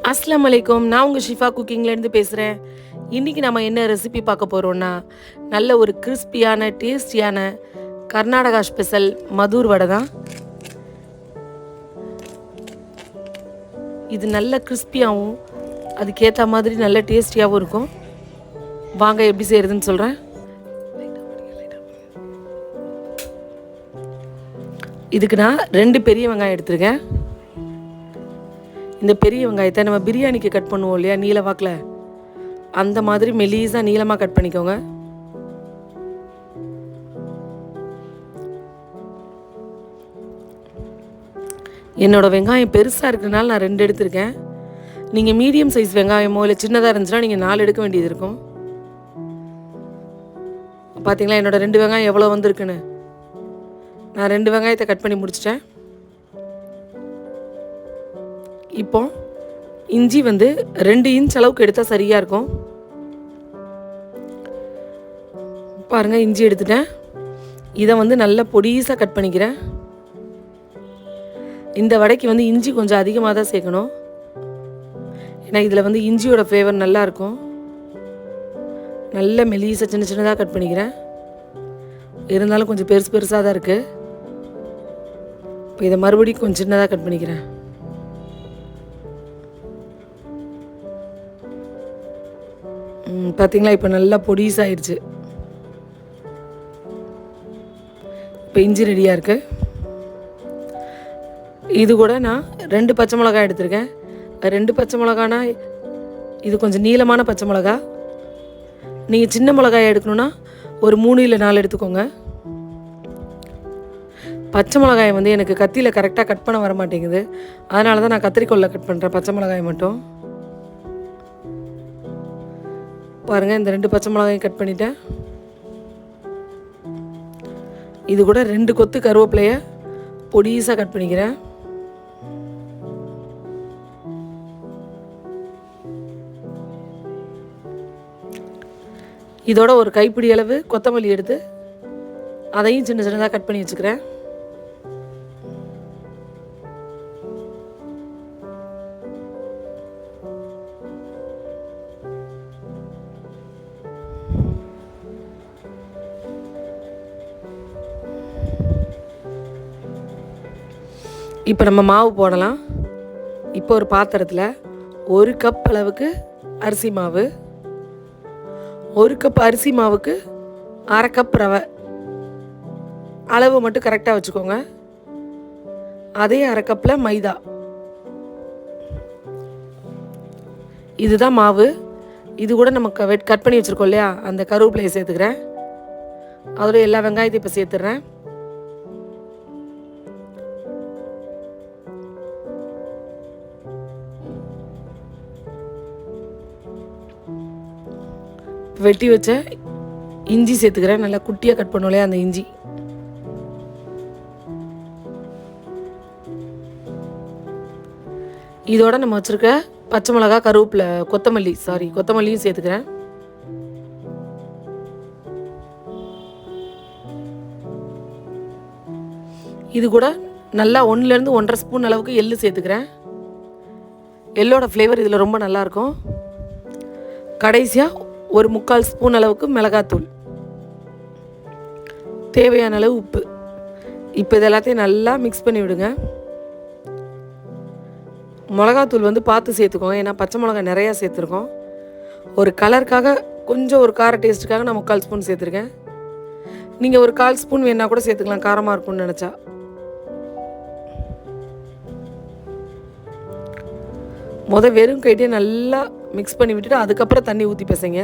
அஸ்ஸலாமு அலைக்கும். நான் உங்கள் ஷிஃபா குக்கிங்லேருந்து பேசுகிறேன். இன்றைக்கி நம்ம என்ன ரெசிபி பார்க்க போகிறோன்னா, நல்ல ஒரு கிறிஸ்பியான டேஸ்டியான கர்நாடகா ஸ்பெஷல் மதூர் வடை தான். இது நல்ல கிறிஸ்பியாகவும் அதுக்கேற்ற மாதிரி நல்ல டேஸ்டியாகவும் இருக்கும். வாங்க எப்படி செய்கிறதுன்னு சொல்கிறேன். இதுக்கு நான் 2 பெரிய வெங்காயம் எடுத்துருக்கேன். இந்த பெரிய வெங்காயத்தை நம்ம பிரியாணிக்கு கட் பண்ணுவோம் இல்லையா, நீல வாக்கில், அந்த மாதிரி மெலிசாக நீளமாக கட் பண்ணிக்கோங்க. என்னோடய வெங்காயம் பெருசாக இருக்கிறதுனால நான் 2 எடுத்திருக்கேன். நீங்கள் மீடியம் சைஸ் வெங்காயமோ இல்லை சின்னதாக இருந்துச்சுன்னா நீங்கள் 4 எடுக்க வேண்டியது இருக்கும். பார்த்தீங்களா என்னோடய 2 வெங்காயம் எவ்வளோ வந்திருக்குன்னு. நான் 2 வெங்காயத்தை கட் பண்ணி முடிச்சிட்டேன். இப்போ இஞ்சி 2 இன்ச் அளவுக்கு எடுத்தால் சரியாக இருக்கும். பாருங்கள், இஞ்சி எடுத்துட்டேன். இதை நல்லா பொடிசாக கட் பண்ணிக்கிறேன். இந்த வடைக்கு இஞ்சி கொஞ்சம் அதிகமாக தான் சேர்க்கணும். ஏன்னா இதில் இஞ்சியோட ஃப்ளேவர் நல்லா இருக்கும். நல்ல மெலிசாக சின்ன சின்னதாக கட் பண்ணிக்கிறேன். இருந்தாலும் கொஞ்சம் பெருசாக தான் இருக்குது. இப்போ இதை மறுபடியும் கொஞ்சம் சின்னதாக கட் பண்ணிக்கிறேன். பார்த்தீங்களா, இப்போ நல்லா பொடிசாகிடுச்சு. இப்போ இஞ்சி ரெடியாக இருக்குது. இது கூட நான் 2 பச்சை மிளகாய் எடுத்திருக்கேன். 2 பச்சை மிளகானா இது கொஞ்சம் நீளமான பச்சை மிளகா. நீங்கள் சின்ன மிளகாய் எடுக்கணுன்னா ஒரு 3 இல்லை 4 எடுத்துக்கோங்க. பச்சை மிளகாயை எனக்கு கத்தியில் கரெக்டாக கட் பண்ண வர மாட்டேங்குது. அதனால தான் நான் கத்திரிக்கோலில் கட் பண்ணுறேன் பச்சை மிளகாயை மட்டும். பாருங்கள், இந்த 2 பச்சை மிளகாயும் கட் பண்ணிட்டேன். இது கூட 2 கொத்து கருவேப்பிலையை பொடிசாக கட் பண்ணிக்கிறேன். இதோட ஒரு கைப்பிடி அளவு கொத்தமல்லி எடுத்து அதையும் சின்ன சின்னதாக கட் பண்ணி வச்சுக்கிறேன். இப்போ நம்ம மாவு போடலாம். இப்போ ஒரு பாத்திரத்தில் 1 கப் அளவுக்கு அரிசி மாவு, 1 கப் அரிசி மாவுக்கு 1/2 கப் ரவை, அளவு மட்டும் கரெக்டாக வச்சுக்கோங்க. அதே 1/2 கப்பில் மைதா. இதுதான் மாவு. இது கூட நம்ம கட் பண்ணி வச்சுருக்கோம் இல்லையா, அந்த கருவேப்பிலையை சேர்த்துக்கிறேன். அதோட எல்லா வெங்காயத்தையும் இப்போ சேர்த்துட்றேன். வெட்டி வச்ச இஞ்சி சேர்த்துக்கிறேன். நல்லா குட்டியாக கட் பண்ணோம் இல்லையா, அந்த இஞ்சி. இதோட நம்ம வச்சுருக்க பச்சை மிளகா, கருவேப்பிலை, கொத்தமல்லியும் சேர்த்துக்கிறேன். இது கூட நல்லா 1லேருந்து 1.5 ஸ்பூன் அளவுக்கு எள்ளு சேர்த்துக்கிறேன். எள்ளோட ஃப்ளேவர் இதில் ரொம்ப நல்லாயிருக்கும். கடைசியாக ஒரு 3/4 ஸ்பூன் அளவுக்கு மிளகாத்தூள், தேவையான அளவு உப்பு. இப்போ இது எல்லாத்தையும் நல்லா மிக்ஸ் பண்ணி விடுங்க. மிளகாத்தூள் பார்த்து சேர்த்துக்கோங்க. ஏன்னா பச்சை மிளகாய் நிறையா சேர்த்துருக்கோம். ஒரு கலருக்காக, கொஞ்சம் ஒரு கார டேஸ்ட்டுக்காக நான் 3/4 ஸ்பூன் சேர்த்துருக்கேன். நீங்கள் ஒரு 1/4 ஸ்பூன் வேணா கூட சேர்த்துக்கலாம், காரமாக இருக்கும்னு நினச்சா. வெறும் கைட்டே நல்லா மிக்ஸ் பண்ணி விட்டுட்டு அதுக்கப்புறம் தண்ணி ஊற்றி பிசைங்க.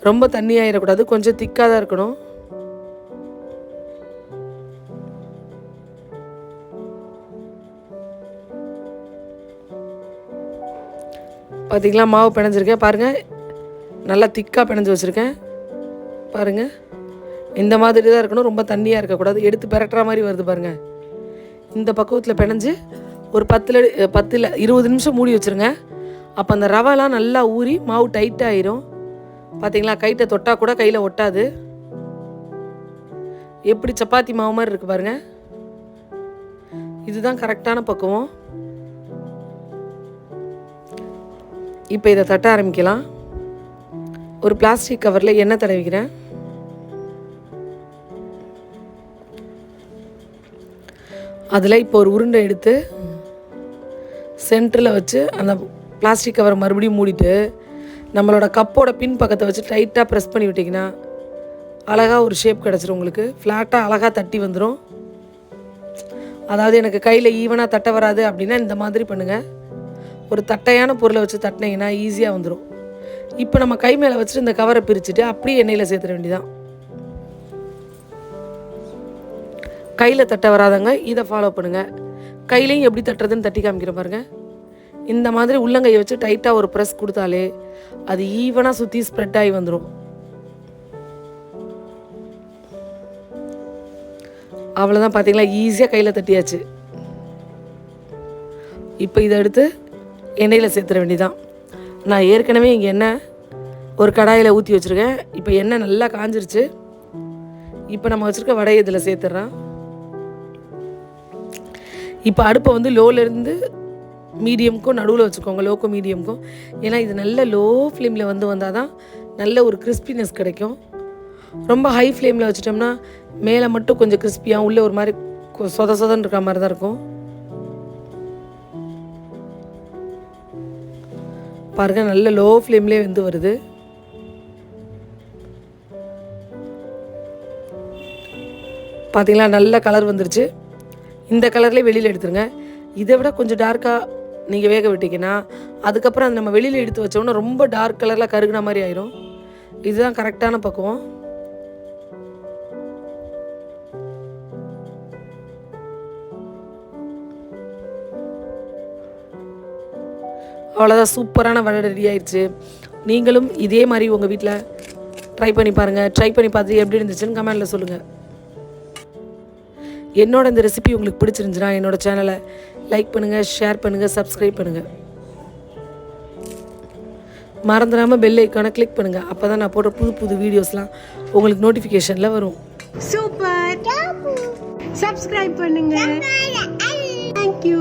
ரொம்ப தண்ணி ஆகிடக்கூடாது, கொஞ்சம் திக்காக தான் இருக்கணும். பார்த்திங்களா, மாவு பிணைஞ்சிருக்கேன். பாருங்கள், நல்லா திக்காக பிணைஞ்சி வச்சுருக்கேன். பாருங்கள், இந்த மாதிரி தான் இருக்கணும், ரொம்ப தண்ணியாக இருக்கக்கூடாது. எடுத்து பெரட்டுற மாதிரி வருது பாருங்கள். இந்த பக்குவத்தில் பிணைஞ்சு ஒரு 10 இல்லை 20 நிமிஷம் மூடி வச்சுருங்க. அப்போ அந்த ரவைலாம் நல்லா ஊறி மாவு டைட்டாக ஆயிரும். பார்த்தீங்களா, கைட்டை தொட்டால் கூட கையில் ஒட்டாது. எப்படி சப்பாத்தி மாவு மாதிரி இருக்குது பாருங்கள். இதுதான் கரெக்டான பக்குவம். இப்போ இதை தட்ட ஆரம்பிக்கலாம். ஒரு பிளாஸ்டிக் கவரில் எண்ணெய் தடவிக்கிறேன். அதில் இப்போ ஒரு உருண்டை எடுத்து சென்டரில் வச்சு அந்த பிளாஸ்டிக் கவரை மறுபடியும் மூடிட்டு நம்மளோட கப்போட பின் பக்கத்தை வச்சு டைட்டாக ப்ரெஸ் பண்ணி விட்டிங்கன்னா அழகாக ஒரு ஷேப் கிடச்சிரும். உங்களுக்கு ஃப்ளாட்டாக அழகாக தட்டி வந்துடும். அதாவது எனக்கு கையில் ஈவனாக தட்ட வராது அப்படின்னா இந்த மாதிரி பண்ணுங்கள். ஒரு தட்டையான பொருளை வச்சு தட்டினீங்கன்னா ஈஸியாக வந்துடும். இப்போ நம்ம கை மேலே வச்சுட்டு இந்த கவரை பிரிச்சுட்டு அப்படியே எண்ணெயில் சேர்த்துட வேண்டியதான். கையில் தட்ட வராதங்க இதை ஃபாலோ பண்ணுங்கள். கையிலையும் எப்படி தட்டுறதுன்னு தட்டி காமிக்கிற பாருங்கள். இந்த மாதிரி உள்ளங்கையை வச்சு டைட்டாக ஒரு ப்ரெஸ் கொடுத்தாலே அது ஈவனாக சுற்றி ஸ்ப்ரெட் ஆகி வந்துடும். அவ்வளோதான், பார்த்தீங்களா, ஈஸியாக கையில் தட்டியாச்சு. இப்போ இதை எடுத்து எண்ணெயில் சேர்த்துற வேண்டியதான். நான் ஏற்கனவே இங்கே எண்ணெய் ஒரு கடாயில் ஊற்றி வச்சுருக்கேன். இப்போ எண்ணெய் நல்லா காஞ்சிருச்சு. இப்போ நம்ம வச்சுருக்க வடையை இதில் சேர்த்துட்றேன். இப்போ அடுப்பை வந்து லோலேருந்து மீடியமுக்கும் நடுவில் வச்சுக்கோங்க, லோக்கும் மீடியமுக்கும். ஏன்னா இது நல்ல லோ ஃப்ளேமில் வந்தால் தான் நல்ல ஒரு கிறிஸ்பினஸ் கிடைக்கும். ரொம்ப ஹை ஃப்ளேமில் வச்சுட்டோம்னா மேலே மட்டும் கொஞ்சம் கிறிஸ்பியாக உள்ளே ஒரு மாதிரி சொதன்னு இருக்கிற மாதிரி தான் இருக்கும். பாருங்கள், நல்ல லோ ஃப்ளேம்லேயே வெந்து வருது. பார்த்தீங்களா, நல்ல கலர் வந்துருச்சு. இந்த கலர்லேயே வெளியில் எடுத்துருங்க. இதை விட கொஞ்சம் டார்க்காக நீங்கள் வேக விட்டிங்கன்னா அதுக்கப்புறம் அது நம்ம வெளியில் எடுத்து வச்சோன்னா ரொம்ப டார்க் கலரில் கருகுன மாதிரி ஆயிரும். இதுதான் கரெக்டான பக்குவம். அவ்வளோதான், சூப்பரான வடை ரெடி ஆயிடுச்சு. நீங்களும் இதே மாதிரி உங்கள் வீட்டில் ட்ரை பண்ணி பாருங்கள். ட்ரை பண்ணி பார்த்து எப்படி இருந்துச்சுன்னு கமெண்டில் சொல்லுங்கள். என்னோட இந்த ரெசிபி உங்களுக்கு பிடிச்சிருந்துச்சுன்னா என்னோட சேனலை லைக் பண்ணுங்கள், ஷேர் பண்ணுங்கள், சப்ஸ்கிரைப் பண்ணுங்கள். மறந்துடாமல் பெல் ஐக்கானை கிளிக் பண்ணுங்கள். அப்போ தான் நான் போடுற புது புது வீடியோஸ்லாம் உங்களுக்கு நோட்டிஃபிகேஷனில் வரும். சூப்பர், சப்ஸ்கிரைப் பண்ணுங்கள். தேங்க்யூ.